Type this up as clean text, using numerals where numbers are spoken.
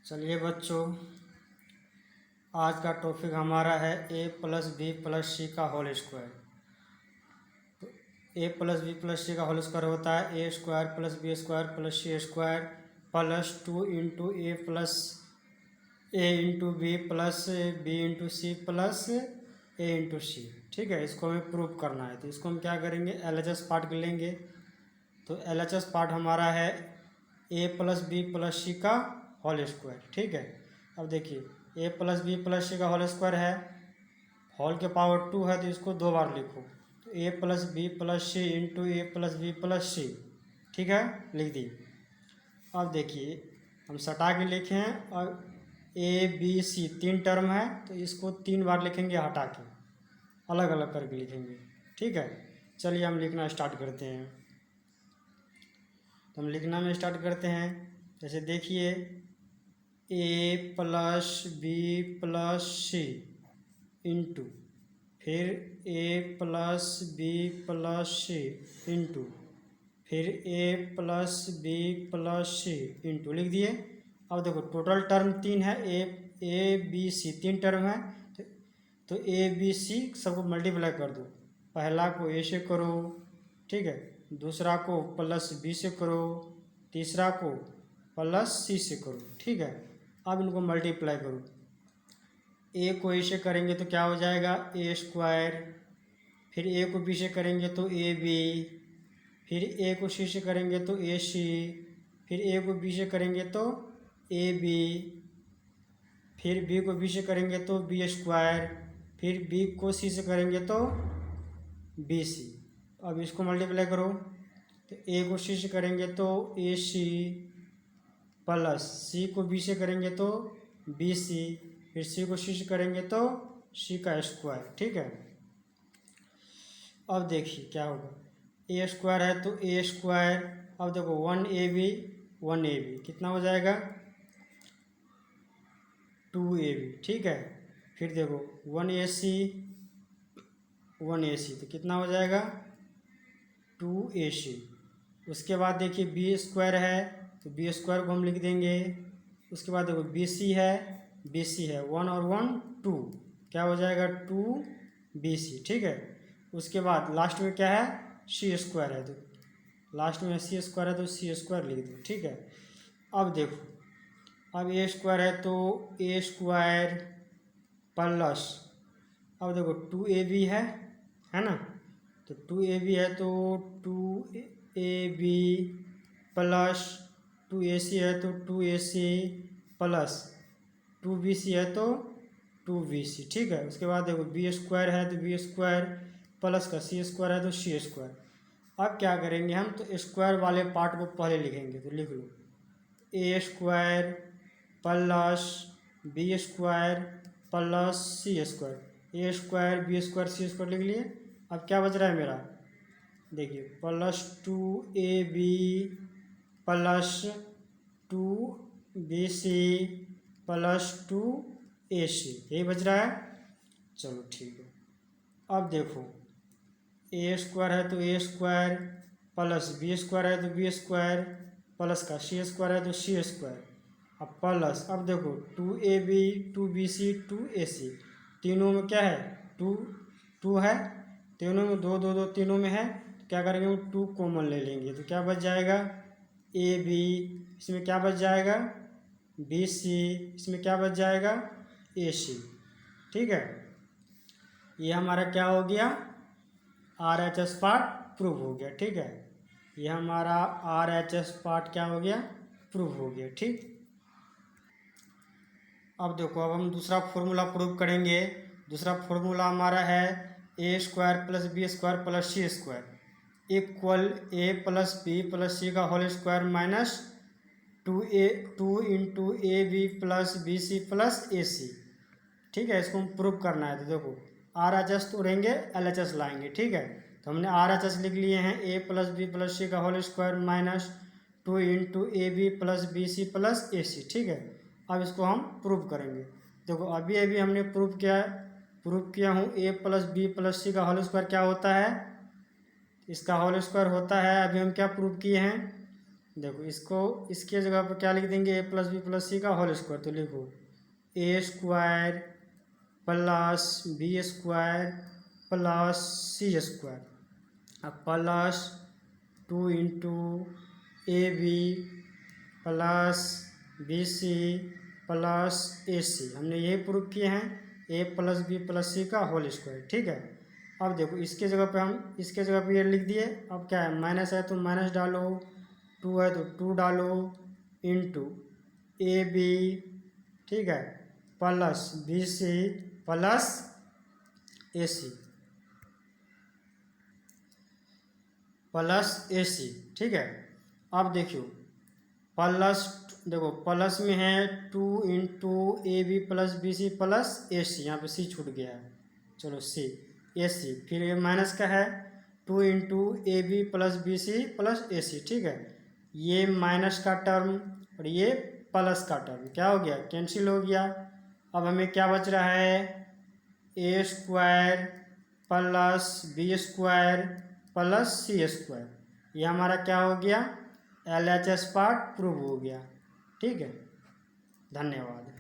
चलिए बच्चों, आज का टॉपिक हमारा है A plus B plus C का होल स्क्वायर। तो A plus B plus C का होल स्क्वायर होता है A square plus B square plus C square plus 2 into A plus A into B plus B into C plus A into C. ठीक है, इसको हमें prove करना है। तो इसको हम क्या करेंगे, एलएचएस पार्ट लेंगे। तो एलएचएस पार्ट हमारा है A plus B plus C का होल स्क्वायर। ठीक है, अब देखिए ए प्लस बी प्लस सी का होल स्क्वायर है, होल के पावर 2 है तो इसको 2 बार लिखो। तो A plus B plus C into A plus B plus सी। ठीक है, लिख दी। अब देखिए हम सटा के लिखे हैं और ए बी सी 3 टर्म है तो इसको 3 बार लिखेंगे हटा के, अलग अलग करके लिखेंगे। ठीक है, चलिए हम लिखना स्टार्ट करते हैं। तो हम लिखना में स्टार्ट करते हैं। जैसे देखिए ए प्लस बी प्लस सी इंटू फिर ए प्लस बी प्लस सी इंटू फिर ए प्लस बी प्लस सी इंटू लिख दिए। अब देखो टोटल टर्म 3 है, ए बी सी 3 टर्म है तो ए बी सी सबको मल्टीप्लाई कर दो। पहला को ए से करो, ठीक है, दूसरा को प्लस बी से करो, तीसरा को प्लस सी से करो। ठीक है, अब इनको मल्टीप्लाई करो। ए को ए से करेंगे तो क्या हो जाएगा ए स्क्वायर, फिर ए को बी से करेंगे तो ए बी, फिर ए को सी से करेंगे तो ए सी, फिर ए को बी से करेंगे तो ए बी, फिर बी को बी से करेंगे तो बी स्क्वायर, फिर बी को सी से करेंगे तो बी सी। अब इसको मल्टीप्लाई करो। तो ए को सी से करेंगे तो ए सी प्लस सी को बी से करेंगे तो बी सी, फिर सी को सी से करेंगे तो सी का स्क्वायर। ठीक है, अब देखिए क्या होगा, ए स्क्वायर है तो ए स्क्वायर। अब देखो 1 कितना हो जाएगा 2ab। ठीक है, फिर देखो 1ac तो कितना हो जाएगा 2ac। उसके बाद देखिए बी स्क्वायर है तो बी स्क्वायर को हम लिख देंगे। उसके बाद देखो बी सी है 1 और 1 2, क्या हो जाएगा 2bc। ठीक है, उसके बाद लास्ट में क्या है सी स्क्वायर है तो लास्ट में सी स्क्वायर है तो सी स्क्वायर लिख दो। ठीक है, अब देखो अब ए स्क्वायर है तो ए स्क्वायर प्लस, अब देखो 2ab है ना, तो 2ab है तो 2ab प्लस 2ac है तो 2ac प्लस 2bc है तो 2bc। ठीक है, उसके बाद देखो बी स्क्वायर है तो बी स्क्वायर प्लस का सी स्क्वायर है तो सी स्क्वायर। अब क्या करेंगे हम, तो स्क्वायर वाले पार्ट को पहले लिखेंगे। तो लिख लो A square plus B square plus C square, A square B square C square लिख लिए। अब क्या बच रहा है मेरा, देखिए plus 2ab plus 2bc plus 2ac, यही बच रहा है। चलो ठीक है, अब देखो ए स्क्वायर है तो ए स्क्वायर प्लस बी स्क्वायर है तो बी स्क्वायर प्लस का सी स्क्वायर है तो सी स्क्वायर। अब प्लस, अब देखो 2ab 2bc 2ac, तीनों में क्या है 2 है, तीनों में 2 2 2 तीनों में है तो क्या करेंगे वो 2 कॉमन ले लेंगे तो क्या बच जाएगा ए बी, इसमें क्या बच जाएगा बी सी, इसमें क्या बच जाएगा ए सी। ठीक है, ये हमारा क्या हो गया are H S part prove हो गया। ठीक है, ये हमारा आर एच एस पार्ट क्या हो गया प्रूव हो गया। ठीक, अब देखो अब हम दूसरा फॉर्मूला प्रूव करेंगे। दूसरा फॉर्मूला हमारा है A square plus B square plus C square equal A plus B plus C का whole square minus 2 into A B plus B C plus A C. ठीक है, इसको हम प्रूव करना है। तो देखो आर एच एस तोड़ेंगे एल एच एस लाएंगे। ठीक है, तो हमने आर एच एस लिख लिए हैं A plus B plus C का whole square minus 2 into A B plus B C plus A C. ठीक है, अब इसको हम प्रूव करेंगे। देखो अभी अभी हमने प्रूव किया हूँ ए प्लस बी प्लस सी का होल स्क्वायर क्या होता है, इसका होल स्क्वायर होता है, अभी हम क्या प्रूव किए हैं देखो इसको इसके जगह पर क्या लिख देंगे, A plus B plus C का होल स्क्वायर। तो लिखो A square plus B square plus C square. अब plus 2 into A B plus B C plus A C. हमने यही प्रूव किए हैं, A plus B plus C का whole square. ठीक है, अब देखो इसके जगह पे हम इसके जगह पे ये लिख दिए। अब क्या है, माइनस है तो माइनस डालो, 2 है तो 2 डालो, इंटू ए बी, ठीक है, plus B C plus A C plus A C. ठीक है, अब देखियो प्लस, देखो प्लस में है 2 into A B plus B C plus A C, यहाँ पे सी छूट गया है, चलो सी ए सी। फिर ये माइनस का है 2 into A B plus B C plus A C. ठीक है, ये माइनस का टर्म और ये प्लस का टर्म क्या हो गया, कैंसिल हो गया। अब हमें क्या बच रहा है, A square plus B square plus C square. ये हमारा क्या हो गया, LHS पार्ट प्रूव हो गया। ठीक है, धन्यवाद।